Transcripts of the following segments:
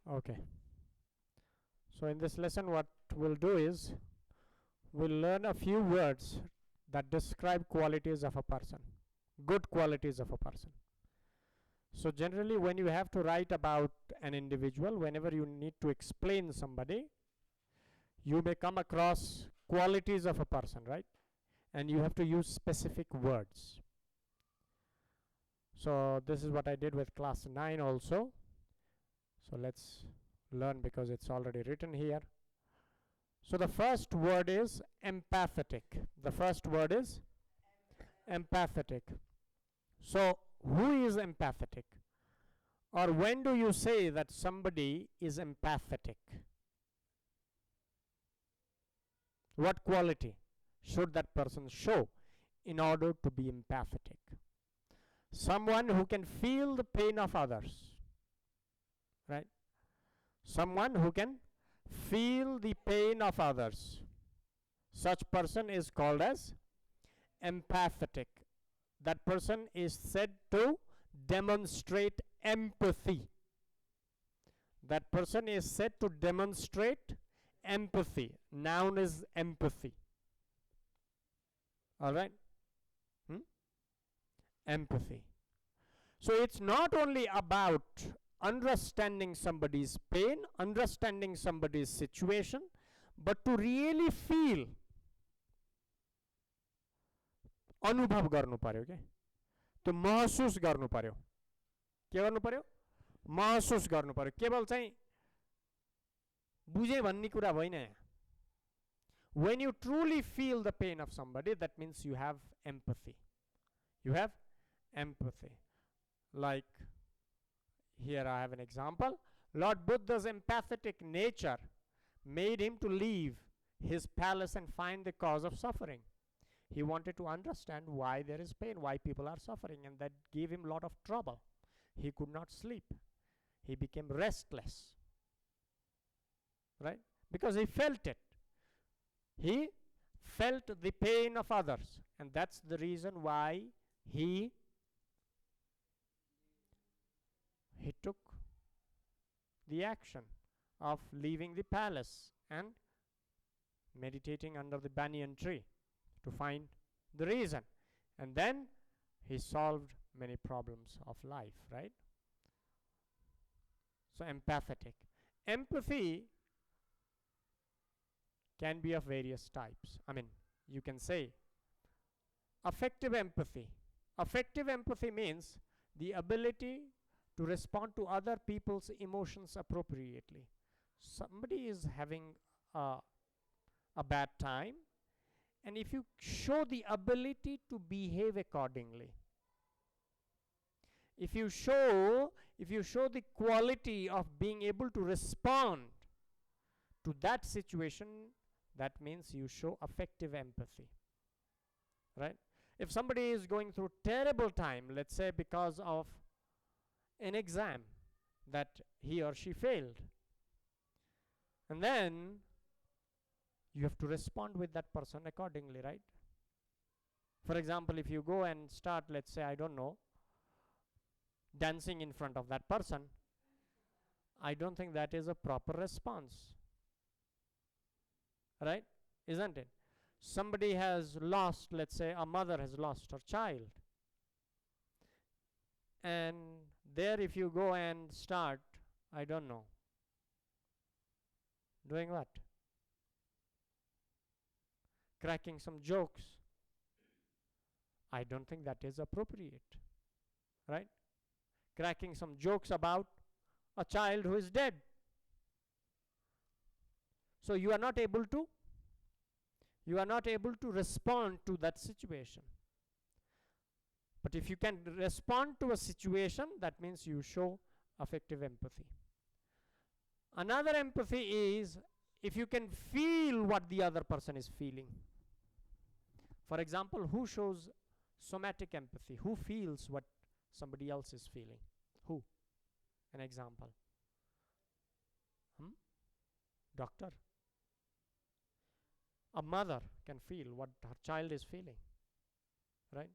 Okay. So in this lesson what we'll do is we'll learn a few words that describe qualities of a person, good qualities of a person. So generally when you have to write about an individual, whenever you need to explain somebody, you may come across qualities of a person, right? And you have to use specific words. So this is what I did with class 9 also. So let's learn because it's already written here. So the first word is empathetic. The first word is empathetic. So who is empathetic? Or when do you say that somebody is empathetic? What quality should that person show in order to be empathetic? Someone who can feel the pain of others, right? Someone who can feel the pain of others. Such person is called as empathetic. That person is said to demonstrate empathy. That person is said to demonstrate empathy. Noun is empathy. All right? Empathy. So it's not only about understanding somebody's pain, understanding somebody's situation, but to really feel. अनुभव गर्नु पर्यो के त्यो महसुस गर्नु पर्यो के गर्नु पर्यो महसुस गर्नु पर्यो केवल चाहिँ बुझे भन्ने कुरा होइन यहाँ when you truly feel the pain of somebody that means you have empathy like here I have an example. Lord Buddha's empathetic nature made him to leave his palace and find the cause of suffering. He wanted to understand why there is pain, why people are suffering, and that gave him a lot of trouble. He could not sleep. He became restless, right? Because he felt it. He felt the pain of others, and that's the reason why he took the action of leaving the palace and meditating under the banyan tree to find the reason, and then he solved many problems of life, right? So empathetic. Empathy can be of various types. I mean, you can say affective empathy. Affective empathy means the ability to respond to other people's emotions appropriately. Somebody is having a bad time, and if you show the ability to behave accordingly, if you show the quality of being able to respond to that situation, that means you show affective empathy, right? If somebody is going through terrible time, let's say because of an exam that he or she failed, and then you have to respond with that person accordingly, right? For example, if you go and start, let's say, I don't know, dancing in front of that person, I don't think that is a proper response, right? Isn't it? Somebody has lost, let's say a mother has lost her child, and there if you go and start, I don't know, doing what? Cracking some jokes, I don't think that is appropriate, right? Cracking some jokes about a child who is dead. So you are not able to respond to that situation. But if you can respond to a situation, that means you show affective empathy. Another empathy is if you can feel what the other person is feeling. For example, who shows somatic empathy? Who feels what somebody else is feeling? Who? An example. Doctor. A mother can feel what her child is feeling, right?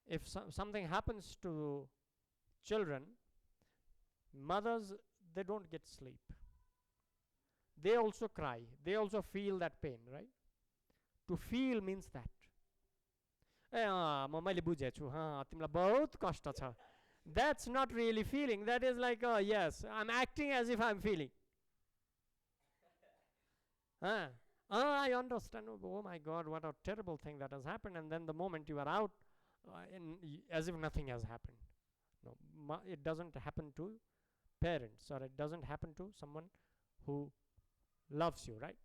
If something happens to children, mothers, they don't get sleep. They also cry. They also feel that pain, right? To feel means that. मैले बुझेछु तिमीलाई बहुत कष्ट छ. That's not really feeling. That is like, yes, I'm acting as if I'm feeling. I understand. Oh my God, what a terrible thing that has happened. And then the moment you are out, as if nothing has happened. No, it doesn't happen to parents, or it doesn't happen to someone who loves you, right?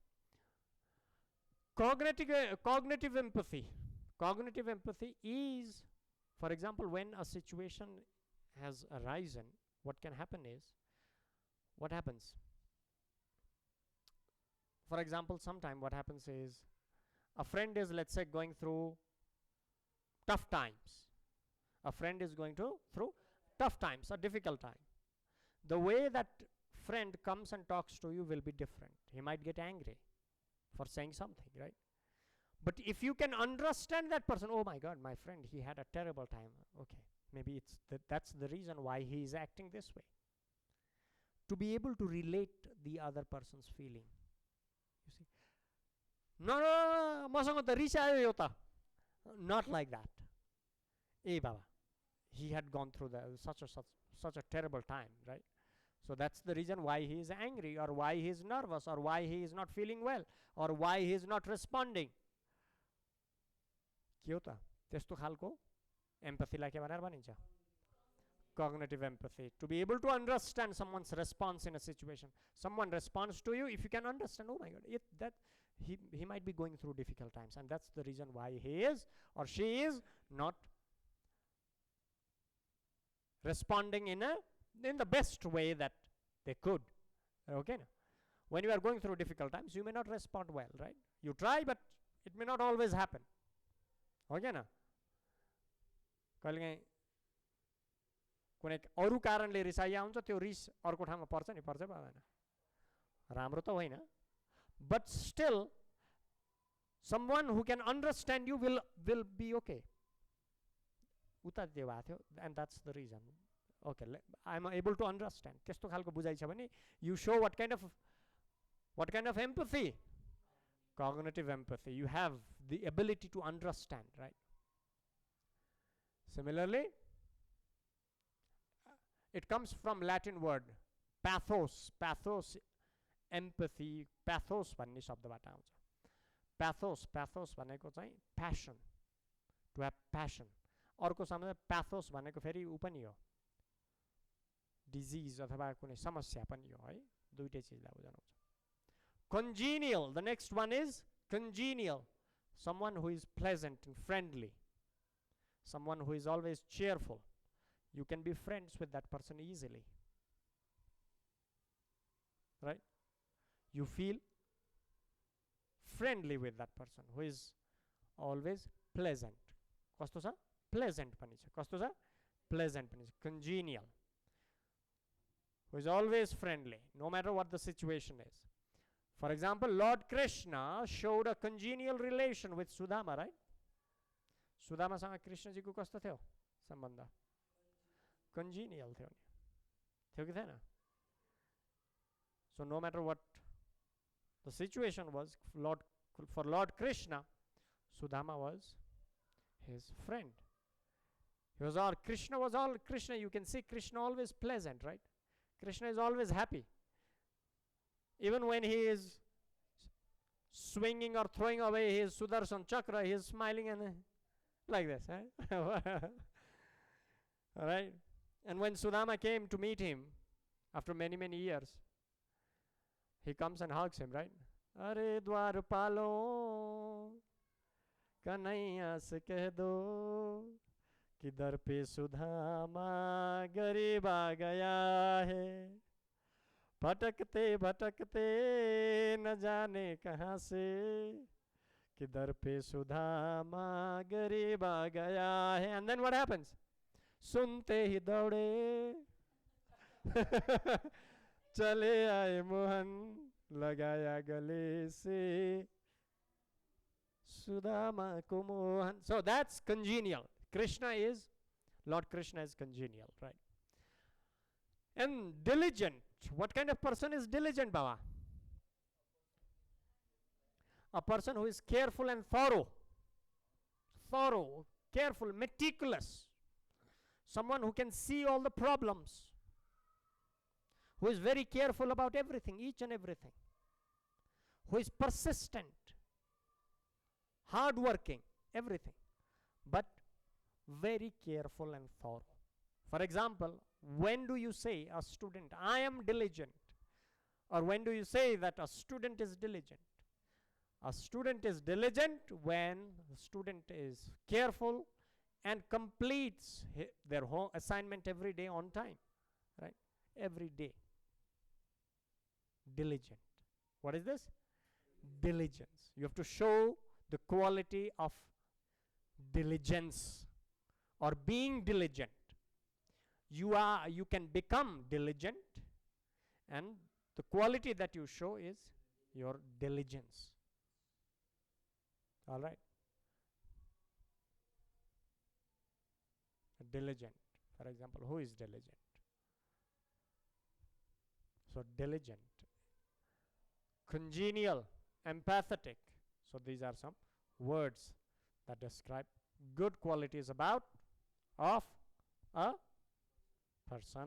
Cognitive empathy. Cognitive empathy is, for example, when a situation has arisen, what can happen is, what happens? For example, sometime what happens is, a friend is, let's say, going through tough times. A friend is going through tough times, a difficult time. The way that friend comes and talks to you will be different. He might get angry for saying something, right? But if you can understand that person, oh my God, my friend, he had a terrible time. Okay, maybe it's that's the reason why he is acting this way. To be able to relate the other person's feeling. You see? No, maसँग त रिस आयो यो त. Not like that. Baba, he had gone through such a terrible time, right? So that's the reason why he is angry, or why he is nervous, or why he is not feeling well, or why he is not responding. के हो त? त्यस्तो खालको एम्पथीलाई के भनेर भनिन्छ? Cognitive empathy. To be able to understand someone's response in a situation. Someone responds to you, if you can understand, oh my God, he might be going through difficult times, and that's the reason why he is or she is not responding in the best way that they could. Okay? When you are going through difficult times, you may not respond well, right? You try, but it may not always happen. Okay? कहिलेकाहीँ कुनै अरू कारणले रिसाइया हुन्छ, त्यो रिस अर्को ठाउँमा पर्छ नि, पर्छ पर्दैन? राम्रो त होइन. But still, someone who can understand you will be okay. उता त्यो भएको थियो, and that's the reason. Okay, I'm able to understand. त्यस्तो खालको बुझाइ छ भने you show what kind of empathy? Cognitive empathy. You have the ability to understand, right? Similarly, it comes from Latin word pathos. Pathos, empathy. Pathos भन्ने शब्दबाट आउँछ. Pathos भनेको चाहिँ passion. To have passion. अर्को समय pathos भनेको फेरि उ पनि हो, disease अथवा कुनै समस्या पनि हो है. दुईटै चीजलाई बुझाउँछ. Congenial. The next one is congenial. Someone who is pleasant and friendly. Someone who is always cheerful. You can be friends with that person easily. Right? You feel friendly with that person who is always pleasant. कस्तो छ? Pleasant पनि छ. कस्तो छ? Pleasant पनि छ. Congenial. Who is always friendly, no matter what the situation is. For example, Lord Krishna showed a congenial relation with Sudama, right? सुदामासँग कृष्णजीको कस्तो थियो सम्बन्ध? Congenial थियो नि, थियो कि थिएन? So no matter what the situation was, for Lord Krishna, Sudama was his friend. Krishna was all Krishna. You can see Krishna always pleasant, right? Krishna is always happy. Even when he is swinging or throwing away his Sudarshan Chakra, he is smiling and like this, right? All right? And when Sudama came to meet him after many, many years, he comes and hugs him, right? Are Dwarpalo, Kanaiya se keh do, कि दर पे सुधामा गरीब आ गया है, भटकते भटकते न जाने कहाँ से, कि दर पे सुधामा गरीब आ गया है. And then what happens? सुनते ही दौड़े चले आए मोहन, लगाया गले से सुदामा को Mohan. So that's congenial. Lord Krishna is congenial, right? And diligent. What kind of person is diligent, Baba? A person who is careful and thorough. Thorough, careful, meticulous. Someone who can see all the problems. Who is very careful about everything, each and everything. Who is persistent, hardworking, everything. But very careful and thorough. For example, when do you say a student, I am diligent? Or when do you say that a student is diligent? A student is diligent when the student is careful and completes their home assignment every day on time. Right? Every day. Diligent. What is this? Diligence. You have to show the quality of diligence or being diligent. You can become diligent, and the quality that you show is your diligence. All right. Diligent, for example, who is diligent? So diligent, congenial, empathetic. So these are some words that describe good qualities of a person.